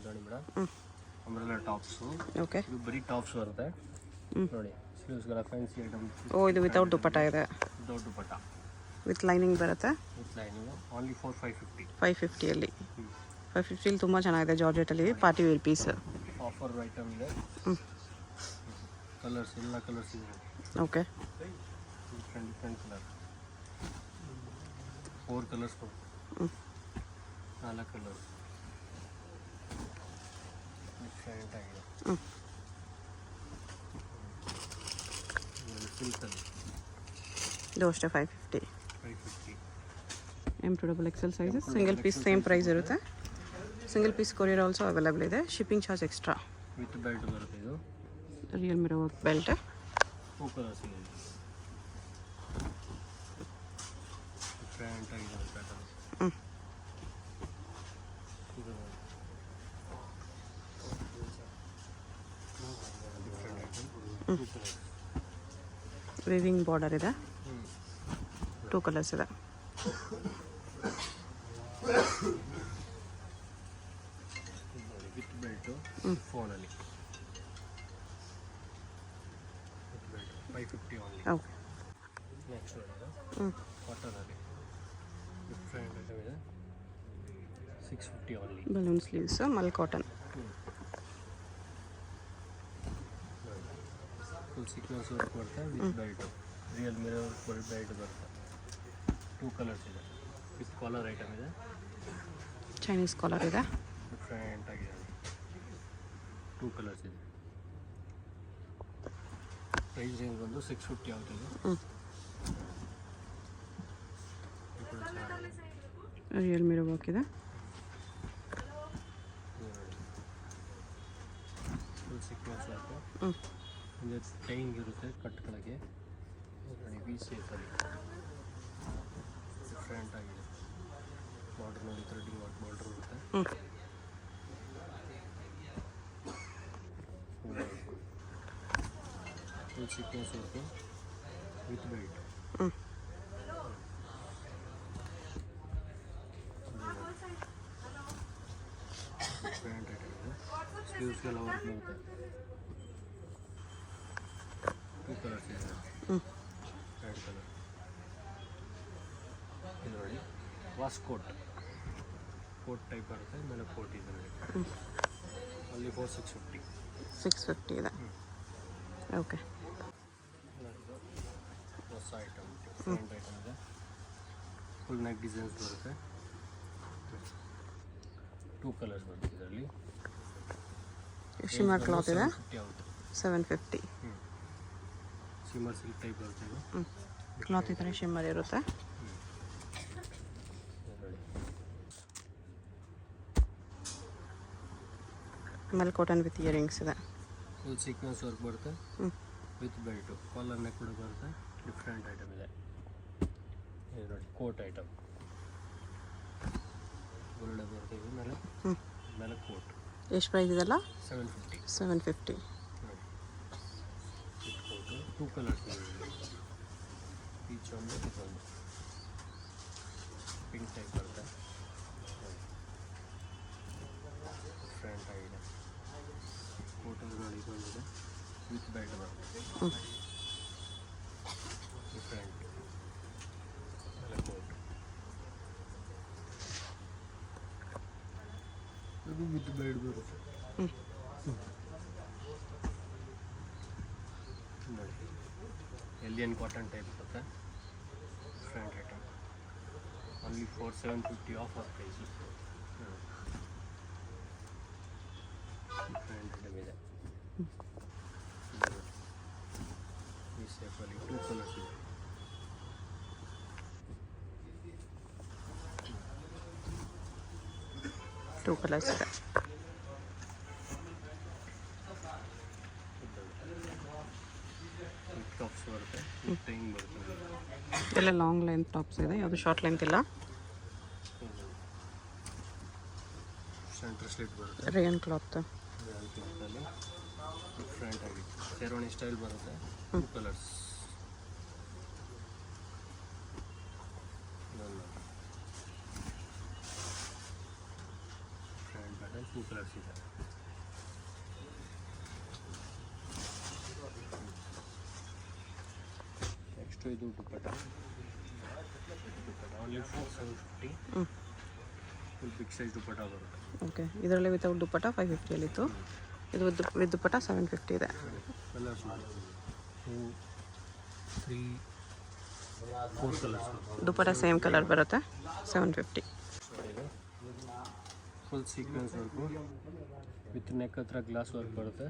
ನೋಡಿ madam, umbrella tops. Okay. ಇದು ಬರೀ ಟಾಪ್ಸ್ ಬರುತ್ತೆ ನೋಡಿ. ಸ್ಲೀವ್ಸ್ಗೆಲ್ಲ ಫ್ಯಾನ್ಸಿ ಐಟಮ್. ಓ, ಇದು ವಿತೌಟ್ ದುಪ್ಪಟ್ಟ ಇದೆ. ವಿತೌಟ್ ದುಪ್ಪಟ್ಟ ವಿತ್ ಲೈನಿಂಗ್ ಬರುತ್ತೆ. With lining only for 550. 550ಅಲ್ಲಿ. 550 ತುಂಬ ಚೆನ್ನಾಗಿದೆ ಜಾರ್ಜೆಟಲ್ಲಿ. Party wear piece. Offer item ಇದೆ. ಕಲರ್ಸ್ ಎಲ್ಲ ಕಲರ್ಸ್ ಇದೆ. ಓಕೆ. Different colour. 4 ಕಲರ್ಸ್ ಬರುತ್ತೆ. 4 ಕಲರ್ಸ್ ಡಿಫ್ರೆಂಟ್ ಆಗಿದೆ. ಸಿಲ್ಕಲ್ಲಿ ಇದು ಅಷ್ಟೇ 550. 550. M to XXL sizes. Single piece same price ಇರುತ್ತೆ. Single piece courier also available ಇದೆ. Shipping charge extra. With belt ಬರುತ್ತೆ. ಇದು real mirror work belt. 2 colours ಇದೆ. ಡಿಫ್ರೆಂಟ್ ಆಗಿದೆ ಪ್ಯಾಟರ್ನ್. ಇದು different item. 2 colours. Weaving border ಇದೆ. 2 ಕಲರ್ಸ್ ಇದೆ. With belt ಫೋನಲ್ಲಿ. With belt 550 only. Okay. Next ನೋಡೋದು ಕಾಟನಲ್ಲಿ ಡಿಫ್ರೆಂಟ್ ಐಟಮ್ ಇದೆ. 650 only. Balloon sleeves mul cotton. Full sequence work ಬರುತ್ತೆ with belt. Real mirror work belt ಬರುತ್ತೆ. 2 ಕಲರ್ಸ್ ಇದೆ. ವಿತ್ ಕಾಲರ್ ಐಟಮ್ ಇದೆ. ಚೈನೀಸ್ ಕಾಲರ್ ಇದೆ. ಡಿಫ್ರೆಂಟ್ ಆಗಿದೆ. 2 ಕಲರ್ಸ್ ಇದೆ. ಪ್ರೈಸ್ ರೇಂಜ್ ಬಂದು 650 ಆಗ್ತದೆ. ರಿಯಲ್ ಮಿರರ್ ವರ್ಕ್ ಇದೆ. Full sequence work. ಒಂದು ಟೈಂಗ್ ಇರುತ್ತೆ ಕಟ್ಗಳಿಗೆ. ನೋಡಿ ವಿ ಶೇಪಲ್ಲಿ ಡಿಫ್ರೆಂಟ್ ಆಗಿದೆ. ಬಾರ್ಡರ್ ನೋಡಿ ಥ್ರೆಡಿಂಗ್ ವರ್ಕ್ ಬಾರ್ಡರ್ ಇರುತ್ತೆ. Full sequence work with belt. Different item ಇದೆ. ಸ್ಲೀವ್ಸ್ಗೆಲ್ಲ ವರ್ಕ್ ಬರುತ್ತೆ. 2 ಕಲರ್ಸ್ ಇದೆ. Red colour. ಇದು ನೋಡಿ ವಾಸ್ ಕೋಟ್ ಟೈಪ್ ಬರುತ್ತೆ. ಮೇಲೆ ಕೋಟ್ ಇದೆ ನೋಡಿ. ಅಲ್ಲಿ 650. 650 ಇದೆ. ಓಕೆ. ಹೊಸ ಐಟಮ್ ಡಿಫ್ರೆಂಟ್ ಐಟಮ್ ಇದೆ. ಫುಲ್ ನೆಕ್ ಡಿಸೈನ್ಸ್ ಬರುತ್ತೆ. 2 ಕಲರ್ಸ್ ಬರುತ್ತೆ ಇದರಲ್ಲಿ. ಶಿಮ್ಮರ್ ಕ್ಲಾತ್ ಇದೆ. 750 ಆಗುತ್ತೆ. 750. ಶಿಮ್ಮರ್ ಸಿಲ್ಕ್ ಟೈಪ್ ಬರುತ್ತೆ ಇದು. ಕ್ಲಾತ್ ಈ ಥರ ಶಿಮ್ಮರ್ ಇರುತ್ತೆ. ಮಲ್ ಕಾಟನ್ ವಿತ್ ಇಯರಿಂಗ್ಸ್ ಇದೆ. ಫುಲ್ ಸೀಕ್ವೆನ್ಸ್ ವರ್ಕ್ ಬರುತ್ತೆ ವಿತ್ ಬೆಲ್ಟು. ಕಾಲರ್ ನೆಕ್ ಕೂಡ ಬರುತ್ತೆ. ಡಿಫ್ರೆಂಟ್ ಐಟಮ್ ಇದೆ. ಇದು ನೋಡಿ ಕೋಟ್ ಐಟಮ್. ಒಳ್ಳೆ ಬರುತ್ತೆ. ಇದು ಮೇಲೆ ಕೋಟ್. ಎಷ್ಟು ಪ್ರೈಸ್ ಇದೆಲ್ಲ? 750. 750. ನೋಡಿ ವಿತ್ ಕೋಟು. 2 ಕಲರ್ಸ್ ಇದೆ. ಪೀಚ್ ಒಂದು ಇದೊಂದು ಪಿಂಕ್ ಟೈಪ್ ಬರುತ್ತೆ. ಡಿಫ್ರೆಂಟ್ ಆಗಿದೆ. ಕೋಟಲ್ಲಿ ನೋಡಿ ಇದೊಂದಿದೆ ವಿತ್ ಬೆಲ್ಟ್ ಬರುತ್ತೆ. ಡಿಫ್ರೆಂಟ್ ಎಲ್ಲ ಕೋಟ್. ಇದು ವಿತ್ ಬೆಲ್ಟ್ ಬರುತ್ತೆ. ನೋಡಿ ಎಲಿಯನ್ ಕಾಟನ್ ಟೈಪ್ ಬರುತ್ತೆ. Different item. Only for 750 offer price. Different item ಇದೆ. ಈ ಶೇಪಲ್ಲಿ 2 ಕಲರ್ಸ್ ಇದೆ. ಟೂ ಕಲರ್ಸ್ ಇದೆ. ಟಾಪ್ಸ್ ಬರುತ್ತೆ. ಟೈಂಗ್ ಬರುತ್ತೆ. ಎಲ್ಲ ಲಾಂಗ್ ಲೆಂತ್ ಟಾಪ್ಸ್ ಇದೆ. ಯಾವುದು ಶಾರ್ಟ್ ಲೆಂತ್ ಇಲ್ಲ. ಸೆಂಟರ್ ಸ್ಲಿಟ್ ಬರುತ್ತೆ. Rayon cloth. ರೇಯನ್ ಕ್ಲಾತಲ್ಲಿ ಡಿಫ್ರೆಂಟ್ ಆಗಿ ಶೇರ್ವಾನಿ ಸ್ಟೈಲ್ ಬರುತ್ತೆ. 2 colours. Different pattern. Two colours ಇದೆ. ನೆಕ್ಸ್ಟ್ ಇದು ದುಪ್ಪಟ್ಟ ಓನ್ಲಿ 750. ಫುಲ್ ಬಿಗ್ ಸೈಜ್ ದುಪ್ಪಟ್ಟ ಬರುತ್ತೆ. ಓಕೆ, ಇದರಲ್ಲಿ ವಿತೌಟ್ ದುಪ್ಪಟ್ಟ 550ಯಲ್ಲಿತ್ತು. ಇದು ವಿತ್ ದುಪ್ಪಟ್ಟ 750 ಇದೆ. Colours 2 3 4 colours. Dupatta same colour ಬರುತ್ತೆ, 750. Full sequence work with neck ಹತ್ರ ಗ್ಲಾಸ್ ವರ್ಕ್ ಬರುತ್ತೆ.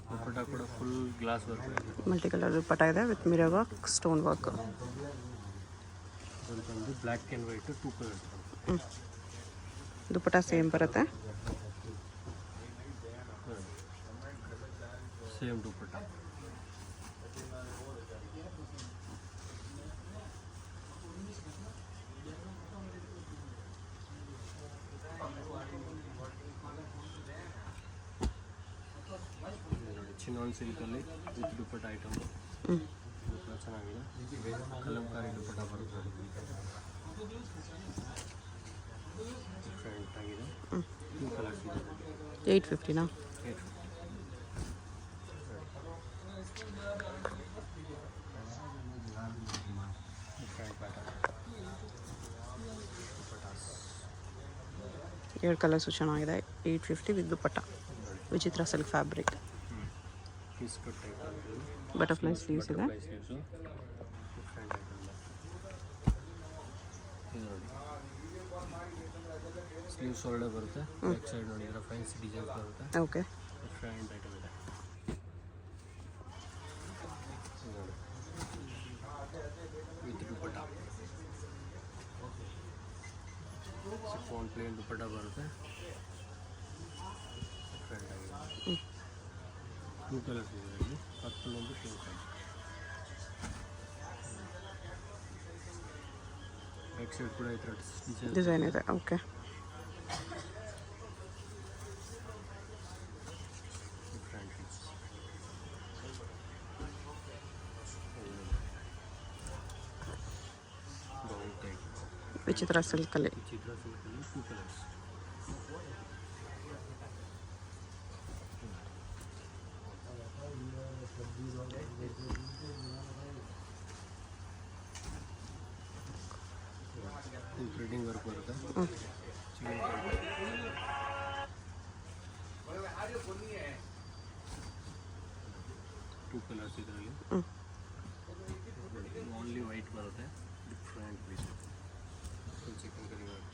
ದುಪ್ಪಟ್ಟ ಕೂಡ ಫುಲ್ ಗ್ಲಾಸ್ ವರ್ಕ್ ಇದೆ. ಮಲ್ಟಿ ಕಲರ್ ದುಪ್ಪಟ್ಟ ಇದೆ with mirror work, stone work. ಅದ್ರಲ್ಲಿ ಬಂದು ಬ್ಲ್ಯಾಕ್ ಆ್ಯಂಡ್ ವೈಟ್ 2 ಕಲರ್ಸ್ ಬರುತ್ತೆ. ದುಪ್ಪಟ್ಟ ಸೇಮ್ ಬರುತ್ತೆ. ಸೇಮ್ ದುಪ್ಪಟ್ಟ. ಚಿನಾನ್ ಸಿಲ್ಕಲ್ಲಿ ವಿತ್ ದುಪ್ಪಟ್ಟ ಐಟಮ್ ಚೆನ್ನಾಗಿದೆ. ಕಲಂಕಾರಿ ದುಪ್ಪಟ್ಟ ಬರುತ್ತೆ. ಡಿಫ್ರೆಂಟ್ ಆಗಿದೆ. 2 ಕಲರ್ಸ್ ಇದೆ. 850ನಾ? Different pattern. 2 ಕಲರ್ಸು ಚೆನ್ನಾಗಿದೆ. 850 ವಿತ್ ದುಪ್ಪಟ್ಟ. ವಿಚಿತ್ರ silk fabric. Piece cut type butterfly sleeves ಇದೆ. Sleeves different item. ಇದು ನೋಡಿ, ಸ್ಲೀವ್ಸ್ ಒಳ್ಳೆ ಬರುತ್ತೆ. ಬ್ಯಾಕ್ ಸೈಡ್ ನೋಡಿ, ಇದರ ಫ್ಯಾನ್ಸಿ ಡಿಸೈನ್ಸ್ ಬರುತ್ತೆ. ಓಕೆ, ಡಿಫ್ರೆಂಟ್ ಐಟಮ್ ಇದೆ. ಇದು ನೋಡಿ, with dupatta. Chiffon plain dupatta ಬರುತ್ತೆ. ಡಿಫ್ರೆಂಟ್ ಆಗಿದೆ. 2 ಕಲರ್ಸ್ ಇದೆ ಇಲ್ಲಿ. ಪರ್ಪಲ್ ಒಂದು ಪಿಂಕ್. ಬ್ಯಾಕ್ ಸೈಡ್ ಕೂಡ ಈ ಥರ ಡಿಸೈನ್ ಇದೆ. Okay, different piece. Bowl type ವಿಚಿತ್ರ ಸಿಲ್ಕಲ್ಲಿ. ಚಿತ್ರ ಸಿಲ್ಕಲ್ಲಿ 2 ಕಲರ್ಸ್. ಥ್ರೆಡಿಂಗ್ ವರ್ಕ್ ಬರುತ್ತೆ. ಟೂ ಕಲರ್ಸ್ ಇದರಲ್ಲಿ. ಓನ್ಲಿ ವೈಟ್ ಬರುತ್ತೆ. Different piece. Full chikankari work.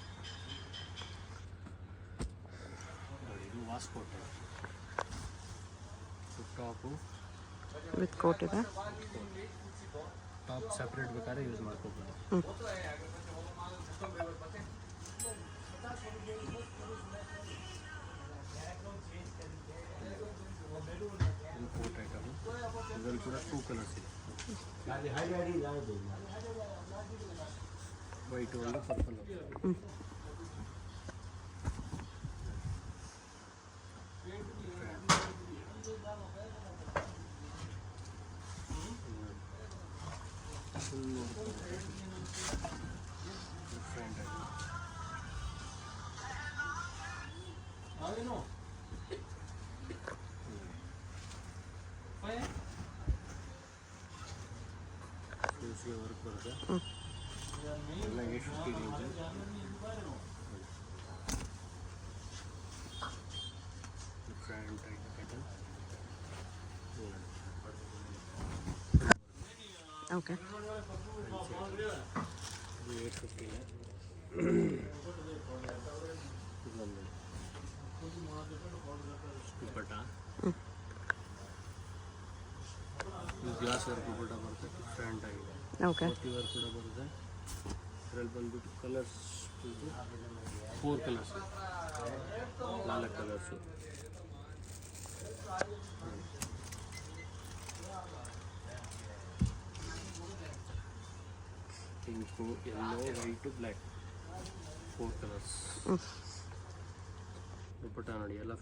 ಇದು ವಾಸ್ಕೋಟ್. ಟಾಪು ವಿತ್ ಕೋಟ್ ಇದೆ. ಟಾಪ್ ಸಪ್ರೇಟ್ ಬೇಕಾದ್ರೆ ಯೂಸ್ ಮಾಡ್ಕೋಬೋದು. Coat item. ಇದರಲ್ಲಿ ಕೂಡ 2 ಕಲರ್ಸ್ ಇದೆ. ವೈಟ್ ಒಂದು ಪರ್ಪಲ್. Different item. ಸ್ಲೀವ್ಸ್ಗೆ ವರ್ಕ್ ಬರುತ್ತೆ. ಎಲ್ಲ 850 ರೇಂಜ್. Different item. ಓಕೆ, 850 ಇದೊಂದು ದುಪ್ಪಟ್ಟ. ಇದು ಗ್ಲಾಸ್ ವರ್ಕ್ ದುಪ್ಪಟ್ಟ ಬರುತ್ತೆ. ಡಿಫ್ರೆಂಟ್ ಆಗಿದೆ. ಓಕೆ, ಮೋತಿ ವರ್ಕ್ ಕೂಡ ಬರುತ್ತೆ. ಇದರಲ್ಲಿ ಬಂದ್ಬಿಟ್ಟು colours 4 colours, 4 colours. Pink, yellow, white, black 4 colours. Dupatta ನೋಡಿ, ಎಲ್ಲ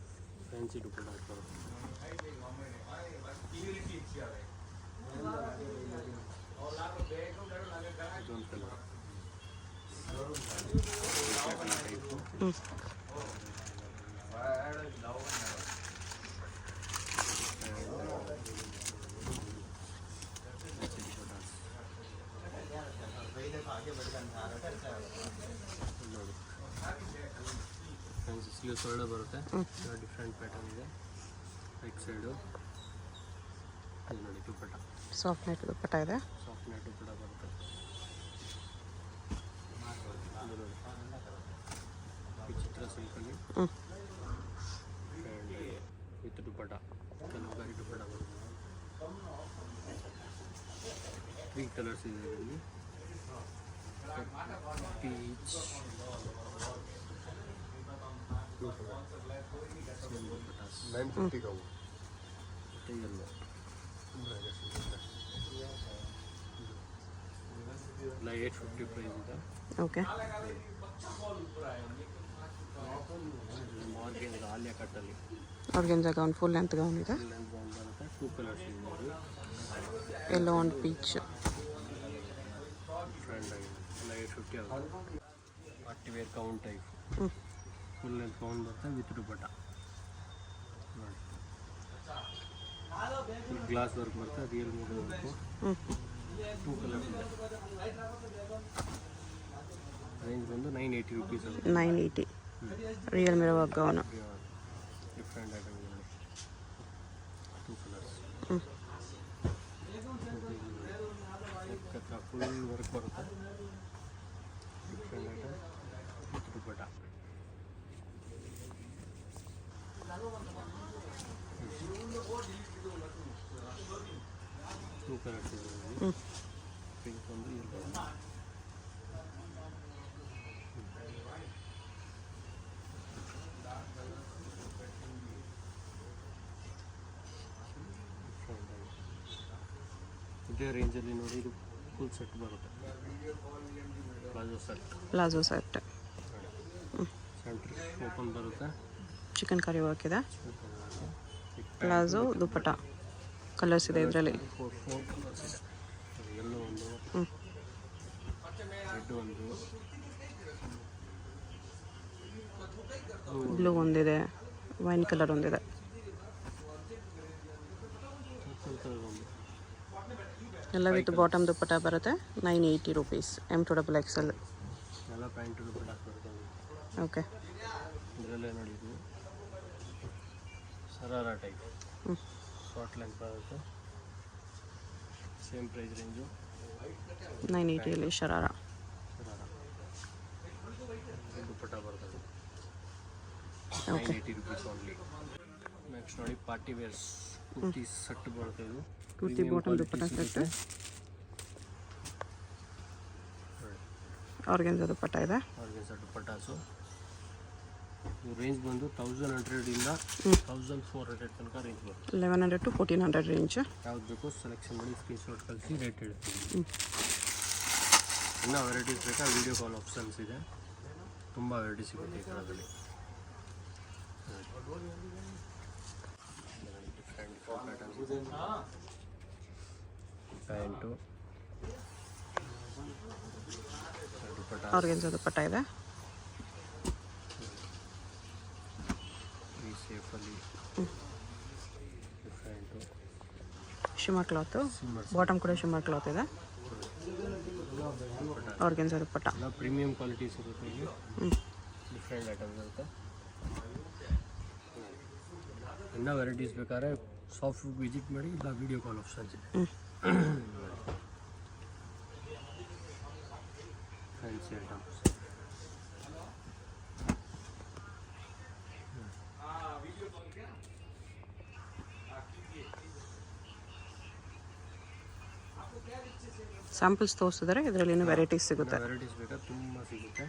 ಫ್ಯಾನ್ಸಿ ದುಪ್ಪಟ್ಟ ಹಾಕ್ತಾರೆ. ಇದೊಂದು ಕಲರ್. ಸ್ಲೀವ್ಸ್ ಒಳ್ಳೆ ಬರುತ್ತೆ. ಡಿಫ್ರೆಂಟ್ ಪ್ಯಾಟರ್ನ್ ಇದೆ. ಬ್ಯಾಕ್ ಸೈಡು ಅದು ನೋಡಿ ದುಪ್ಪಟ್ಟ, ಸಾಫ್ಟ್ ನೆಟ್ ದುಪ್ಪಟ್ಟ ಇದೆ. ಸಾಫ್ಟ್ ನೆಟ್ ದುಪ್ಪಟ್ಟ ಬರುತ್ತೆ. ಅದು ನೋಡಿ ವಿಚಿತ್ರ ಸಿಲ್ಕಲ್ಲಿ ಆ್ಯಂಡ್ ವಿತ್ ದುಪ್ಪಟ್ಟ, ಕಲಂಕಾರಿ ದುಪ್ಪಟ್ಟ ಬರುತ್ತೆ. 3 ಕಲರ್ಸ್ ಇದೆ ಇದರಲ್ಲಿ. ಪೀಚ್, ಎಲ್ಲ 850 ಪ್ರೈಸ್ ಇದೆ. ಓಕೆ. ಮಾರ್ಕೆಟ್ ಆಲಿಯಾ ಕಟ್ಟಲ್ಲಿ organza gown full length gown ಇದೆ. ಲೆಂತ್ ಗೌನ್ ಬರುತ್ತೆ. 2 ಕಲರ್ಸ್ ಇದೆ ಇದು. Yellow and peach. ಫ್ರೆಂಡ್ ಆಗಿದೆ. ಎಲ್ಲ 850 ಆಗುತ್ತೆ. Party wear gown type full length gown ಬರುತ್ತೆ ವಿತ್ ದುಪ್ಪಟ್ಟ ನೋಡಿ. ಗ್ಲಾಸ್ ವರ್ಕ್ ಬರುತ್ತೆ, ರಿಯಲ್ ಮೋಡಲ್ ವರ್ಕು. 2 ಕಲರ್ಸ್ ಇದೆ. ರೇಂಜ್ ಬಂದು 980 ರುಪೀಸ್ ಆಗುತ್ತೆ. 980 real mirror work gown. Different item ಇದೆ. 2 ಕಲರ್ಸ್. ಫುಲ್ ವರ್ಕ್ ಬರುತ್ತೆ. Different item with dupatta. Two colours ಇದೆ. ಪಿಂಕ್ ಒಂದು yellow ಒಂದು. ಇದೇ ರೇಂಜಲ್ಲಿ ನೋಡಿ ಇದು ಫುಲ್ ಸೆಟ್ ಬರುತ್ತೆ. Palazzo set. ಸೆಂಟ್ರ್ ಓಪನ್ ಬರುತ್ತೆ. ಚಿಕನ್ ಕರಿ ವರ್ಕ್ ಇದೆ. ಪ್ಲಾಜೋ ದುಪ್ಪಟ್ಟ ಕಲರ್ಸ್ ಇದೆ ಇದರಲ್ಲಿ. 4 ಕಲರ್ಸ್. ಯೆಲ್ಲೋ ಒಂದು, ರೆಡ್ ಒಂದು, ಬ್ಲೂ ಒಂದಿದೆ, ವೈನ್ ಕಲರ್ ಒಂದಿದೆ. ಪರ್ಪಲ್ ಕಲರ್ ಒಂದು. ಎಲ್ಲ ವಿತ್ ಬಾಟಮ್ ದುಪ್ಪಟ್ಟ ಬರುತ್ತೆ. 980 ರುಪೀಸ್. M2XL. ಎಲ್ಲ ಪ್ಯಾಂಟು ದುಪ್ಪಟ್ಟ ಬರುತ್ತೆ. ಓಕೆ. ಇದರಲ್ಲೇ ನೋಡಿ ಇದು ಸರಾರ ಟೈಪ್ ಶಾರ್ಟ್ ಲೆಂತ್ ಬರುತ್ತೆ. ಸೇಮ್ ಪ್ರೈಸ್ ರೇಂಜು 980 ಶರಾರ. ದುಪ್ಪಟ್ಟ ಬರ್ತದೆ. ಓಕೆ. 980 rupees only. ನೆಕ್ಸ್ಟ್ ನೋಡಿ ಪಾರ್ಟಿ ವೇರ್ಸ್ ಕುರ್ತಿ ಸೆಟ್ ಬರುತ್ತೆ. ಇದು ಕುರ್ತಿ ಬಾಟಮ್ ದುಪ್ಪಟ್ಟ ಸೆಟ್. ಆರ್ಗೆನ್ಜಾ ದುಪ್ಪಟ್ಟ ಇದೆ. ಆರ್ಗೆನ್ಜಾ ದುಪ್ಪಟ್ಟಾಸು. ಇದು ರೇಂಜ್ ಬಂದು 1100 ಇಂದ 1400 ತನಕ ರೇಂಜ್ ಬರುತ್ತೆ. 1100 to 1400 ರೇಂಜ್. ಯಾವ್ದು ಬೇಕೋ ಸೆಲೆಕ್ಷನ್ ಮಾಡಿ ಸ್ಕ್ರೀನ್ಶಾಟ್ ಕಳಿಸಿ ರೇಟ್ ಹೇಳ್ತೀವಿ. ಇನ್ನೂ ವೆರೈಟೀಸ್ ಬೇಕಾ ವೀಡಿಯೋ ಕಾಲ್ ಆಪ್ಷನ್ಸ್ ಇದೆ. ತುಂಬ ವೆರೈಟಿ ಸಿಗುತ್ತೆ ಈ ಥರದಲ್ಲಿ. ಡಿಫ್ರೆಂಟ್ ಪ್ಯಾಟರ್ನ್ಸ್ ಇದೆ. ಪ್ಯಾಂಟು ದುಪ್ಪಟ್ಟ ಆರ್ಗೆನ್ಜಾ ದುಪ್ಪಟ್ಟ ಇದೆ. ಈ ಶೇಪಲ್ಲಿ ಡಿಫ್ರೆಂಟು ಶಿಮರ್ ಕ್ಲಾತು. ಬಾಟಮ್ ಕೂಡ ಶಿಮರ್ ಕ್ಲಾತ್ ಇದೆ. ಆರ್ಗೆನ್ಜಾ ದುಪ್ಪಟ್ಟ. ಎಲ್ಲ ಪ್ರೀಮಿಯಂ ಕ್ವಾಲಿಟಿ ಸಿಗುತ್ತೆ ಇಲ್ಲಿ. ಡಿಫ್ರೆಂಟ್ ಐಟಮ್ಸ್ ಇರುತ್ತೆ. ಇನ್ನೂ ವೆರೈಟೀಸ್ ಬೇಕಾದ್ರೆ ಸಾಫ್ಟ್ ವಿಸಿಟ್ ಮಾಡಿ, ಇಲ್ಲ ವೀಡಿಯೋ ಕಾಲ್ ಆಪ್ಷನ್ಸ್ ಇದೆ. Fancy items. ಸ್ಯಾಂಪಲ್ಸ್ ತೋರಿಸಿದ್ರೆ ಇದರಲ್ಲಿ ಇನ್ನೂ ವೆರೈಟೀಸ್ ಸಿಗುತ್ತೆ. ವೆರೈಟೀಸ್ ಬೇಕಾದ್ರೆ ತುಂಬ ಸಿಗುತ್ತೆ.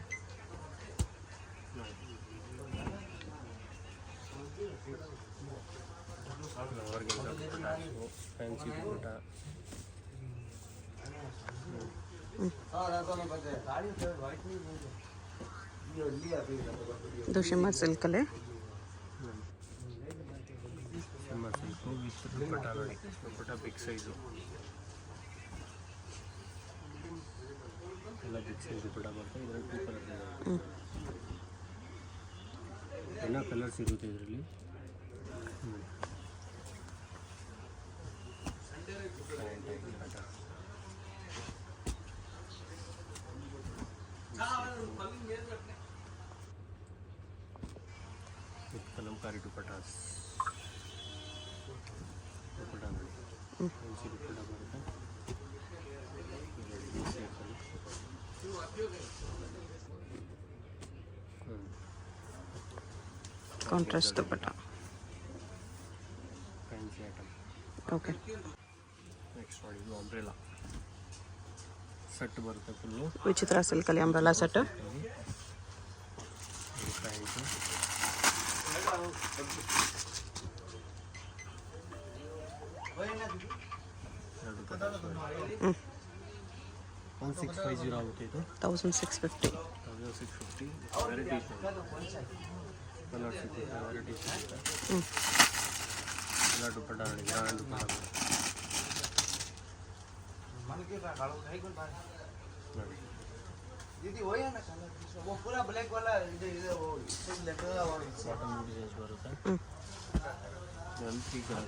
ಫ್ಯಾನ್ಸಿ ದುಪ್ಪಟ್ಟ. ಇದು shimmer ಸಿಲ್ಕಲ್ಲಿ. Shimmer silk with dupatta ನೋಡಿ. ದುಪ್ಪಟ್ಟ ಬಿಗ್ ಸೈಜು. ಎಲ್ಲ ಬಿಗ್ ಸೈಜ್ ದುಪ್ಪಟ್ಟ ಬರುತ್ತೆ. ಇದರಲ್ಲಿ 2 ಕಲರ್ಸ್ ಇದೆ. ಎಲ್ಲ ಕಲರ್ಸ್ ಇರುತ್ತೆ ಇದರಲ್ಲಿ. ಕಲಂಕಾರಿ ದುಪಟ್ಟಾಸ್ ದುಪಟ್ಟ ನೋಡಿ ಫ್ಯಾನ್ಸಿ ದುಪಟ್ಟ ಬರುತ್ತೆ contrast dupatta. Fancy item. Okay, next ನೋಡಿ ಇದು ಅಂಬ್ರೆಲಾ ಸೆಟ್ ಬರುತ್ತೆ ಫುಲ್ಲು ವಿಚಿತ್ರ ಸಿಲ್ಕಲ್ಲಿ ಅಂಬ್ರೆಲಾ ಸೆಟ್. ಪ್ಯಾಂಟು 1650 ಆಗುತ್ತೆ ಇದು 1650. 1650 ವೆರೈಟೀಸ್ ಕಲರ್ ಸಿಗುತ್ತೆ ವೆರೈಟೀಸ್ ಸಿಗುತ್ತೆ ಎಲ್ಲ ದುಪಟ್ಟ ನೋಡಿ ಗ್ರ್ಯಾಂಡ್ ದುಪಟ್ಟ ನೋಡಿ दीदी वही है ना वो पूरा ब्लैक वाला इधर वो लेटर ಕಾಟನ್ ಡಿಸೈನ್ಸ್ ಬರುತ್ತೆ ಎಲ್ 3 ಕಲರ್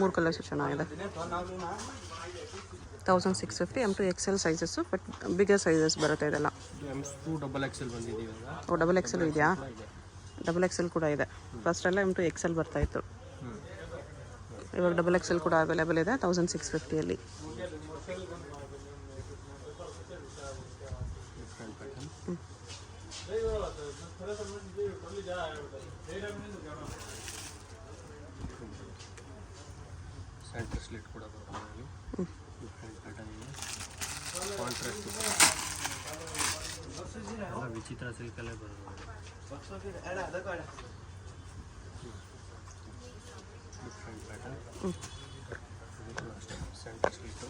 3 ಕಲರ್ಸ್ ಚೆನ್ನಾಗಿದೆ. 1650 M to XL sizes, but bigger sizes ಬರುತ್ತೆ ಇದೆಲ್ಲ. M2 ಡಬಲ್ XL ಬಂದಿದ್ದೀವಿ ಇವಾಗ. ಓ, ಡಬಲ್ XL ಇದೆಯಾ? ಡಬಲ್ XL ಕೂಡ ಇದೆ. ಫಸ್ಟೆಲ್ಲ M to XL ಬರ್ತಾ ಇತ್ತು, ಇವಾಗ ಡಬಲ್ XL ಕೂಡ ಅವೈಲೇಬಲ್ ಇದೆ 1650ಅಲ್ಲಿ. ಸೆಂಟರ್ ಸ್ಲಿಟ್ ಕೂಡ ಬರುತ್ತೆ ಡಿಫ್ರೆಂಟ್ ಪ್ಯಾಟರ್ನ್ ಇದೆ. ಕಾಂಟ್ರಾಸ್ಟ್ ಎಲ್ಲ ವಿಚಿತ್ರ ಸಿಲ್ಕಲ್ಲೇ ಬರುತ್ತೆ different pattern. Centre slit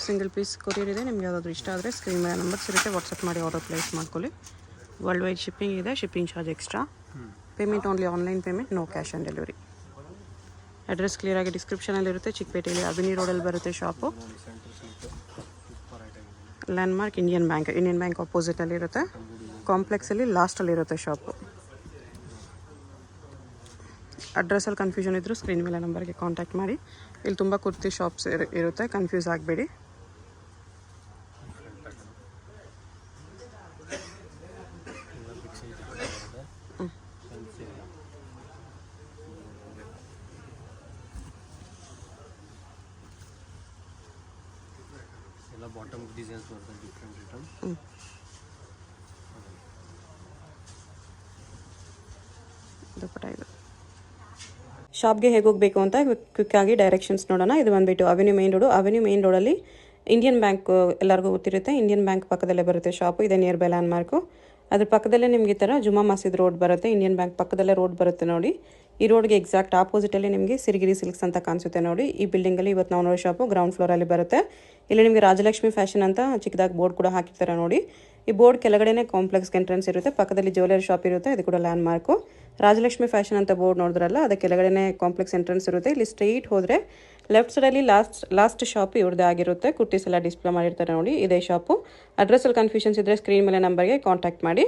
single piece courier ಇದೆ. ನಿಮ್ಗೆ ಯಾವುದಾದ್ರೂ ಇಷ್ಟ ಆದರೆ ಸ್ಕ್ರೀನ್ ಮೇಲೆ ನಂಬರ್ಸ್ ಇರುತ್ತೆ, ವಾಟ್ಸಪ್ ಮಾಡಿ ಆರ್ಡರ್ ಪ್ಲೇಸ್ ಮಾಡ್ಕೊಳ್ಳಿ. ವರ್ಲ್ಡ್ ವೈಡ್ ಶಿಪ್ಪಿಂಗ್ ಇದೆ, shipping charge extra. Payment only online payment, no cash on delivery. Address ಕ್ಲಿಯರಾಗಿ ಡಿಸ್ಕ್ರಿಪ್ಷನಲ್ಲಿರುತ್ತೆ. ಚಿಕ್ಕಪೇಟೆಯಲ್ಲಿ ಅಬಿನಿ ರೋಡಲ್ಲಿ ಬರುತ್ತೆ shop. Centre slit super item ಇದೆ. ಲ್ಯಾಂಡ್ಮಾರ್ಕ್ ಇಂಡಿಯನ್ ಬ್ಯಾಂಕ್ ಅಪೋಸಿಟಲ್ಲಿ ಇರುತ್ತೆ. ಕಾಂಪ್ಲೆಕ್ಸಲ್ಲಿ ಲಾಸ್ಟಲ್ಲಿ ಇರುತ್ತೆ ಶಾಪು. ಅಡ್ರೆಸ್ಸಲ್ಲಿ ಕನ್ಫ್ಯೂಷನ್ ಇದ್ದರೂ ಸ್ಕ್ರೀನ್ ಮೇಲೆ ನಂಬರ್ಗೆ ಕಾಂಟ್ಯಾಕ್ಟ್ ಮಾಡಿ. ಇಲ್ಲಿ ತುಂಬ ಕುರ್ತಿ ಶಾಪ್ಸ್ ಇರುತ್ತೆ, ಕನ್ಫ್ಯೂಸ್ ಆಗಬೇಡಿ. ಎಲ್ಲ ಬಾಟಮ್ ಡಿಸೈನ್ಸ್ ಬರುತ್ತೆ ಡಿಫ್ರೆಂಟ್ ಐಟಮ್. ದುಪಟ್ಟ ಇದು. ಶಾಪ್ಗೆ ಹೇಗೆ ಹೋಗಬೇಕು ಅಂತ ಕ್ವಿಕ್ಕಾಗಿ ಡೈರೆಕ್ಷನ್ಸ್ ನೋಡೋಣ. ಇದು ಬಂದುಬಿಟ್ಟು ಅವೆನ್ಯೂ ಮೇನ್ ರೋಡಲ್ಲಿ ಇಂಡಿಯನ್ ಬ್ಯಾಂಕ್ ಎಲ್ಲರಿಗೂ ಗೊತ್ತಿರುತ್ತೆ. ಇಂಡಿಯನ್ ಬ್ಯಾಂಕ್ ಪಕ್ಕದಲ್ಲೇ ಬರುತ್ತೆ ಶಾಪು. ಇದೆ ನಿಯರ್ ಬೈ ಲ್ಯಾಂಡ್ಮಾರ್ಕು. ಅದ್ರ ಪಕ್ಕದಲ್ಲೇ ನಿಮಗೆ ಈ ಥರ ಜುಮ್ಮಾ ಮಸೀದ್ ರೋಡ್ ಬರುತ್ತೆ. ಇಂಡಿಯನ್ ಬ್ಯಾಂಕ್ ಪಕ್ಕದಲ್ಲೇ ರೋಡ್ ಬರುತ್ತೆ ನೋಡಿ. ಈ ರೋಡ್ಗೆ ಎಕ್ಸಾಕ್ಟ್ ಆಪೋಸಿಟಲ್ಲಿ ನಿಮಗೆ ಸಿರಿಗಿರಿ ಸಿಲ್ಕ್ಸ್ ಅಂತ ಕಾಣಿಸುತ್ತೆ ನೋಡಿ. ಈ ಬಿಲ್ಡಿಂಗಲ್ಲಿ ಇವತ್ತು ನಾವು ನೋಡೋ ಶಾಪು ಗ್ರೌಂಡ್ ಫ್ಲೋರಲ್ಲಿ ಬರುತ್ತೆ. ಇಲ್ಲಿ ನಿಮಗೆ ರಾಜಲಕ್ಷ್ಮಿ ಫ್ಯಾಷನ್ ಅಂತ ಚಿಕ್ಕದಾಗಿ ಬೋರ್ಡ್ ಕೂಡ ಹಾಕಿರ್ತಾರೆ ನೋಡಿ. ಈ ಬೋರ್ಡ್ ಕೆಳಗಡೆನೇ ಕಾಂಪ್ಲೆಕ್ಸ್ಗೆ ಎಂಟ್ರೆನ್ಸ್ ಇರುತ್ತೆ. ಪಕ್ಕದಲ್ಲಿ ಜ್ಯುವೆಲರಿ ಶಾಪ್ ಇರುತ್ತೆ, ಇದು ಕೂಡ ಲ್ಯಾಂಡ್ಮಾರ್ಕು. ರಾಜಲಕ್ಷ್ಮಿ ಫ್ಯಾಷನ್ ಅಂತ ಬೋರ್ಡ್ ನೋಡಿದ್ರಲ್ಲ, ಅದಕ್ಕೆ ಕೆಳಗಡೆನೇ ಕಾಂಪ್ಲೆಕ್ಸ್ ಎಂಟ್ರೆನ್ಸ್ ಇರುತ್ತೆ. ಇಲ್ಲಿ ಸ್ಟ್ರೈಟ್ ಹೋದರೆ ಲೆಫ್ಟ್ ಸೈಡಲ್ಲಿ ಲಾಸ್ಟ್ ಶಾಪ್ ಇವ್ರದ್ದೇ ಆಗಿರುತ್ತೆ. ಕುರ್ತೀಸ್ ಎಲ್ಲ ಡಿಸ್ಪ್ಲೇ ಮಾಡಿರ್ತಾರೆ ನೋಡಿ, ಇದೇ ಶಾಪು. ಅಡ್ರೆಸ್ಸಲ್ಲಿ ಕನ್ಫ್ಯೂಷನ್ಸ್ ಇದ್ದರೆ ಸ್ಕ್ರೀನ್ ಮೇಲೆ ನಂಬರ್ಗೆ ಕಾಂಟ್ಯಾಕ್ಟ್ ಮಾಡಿ.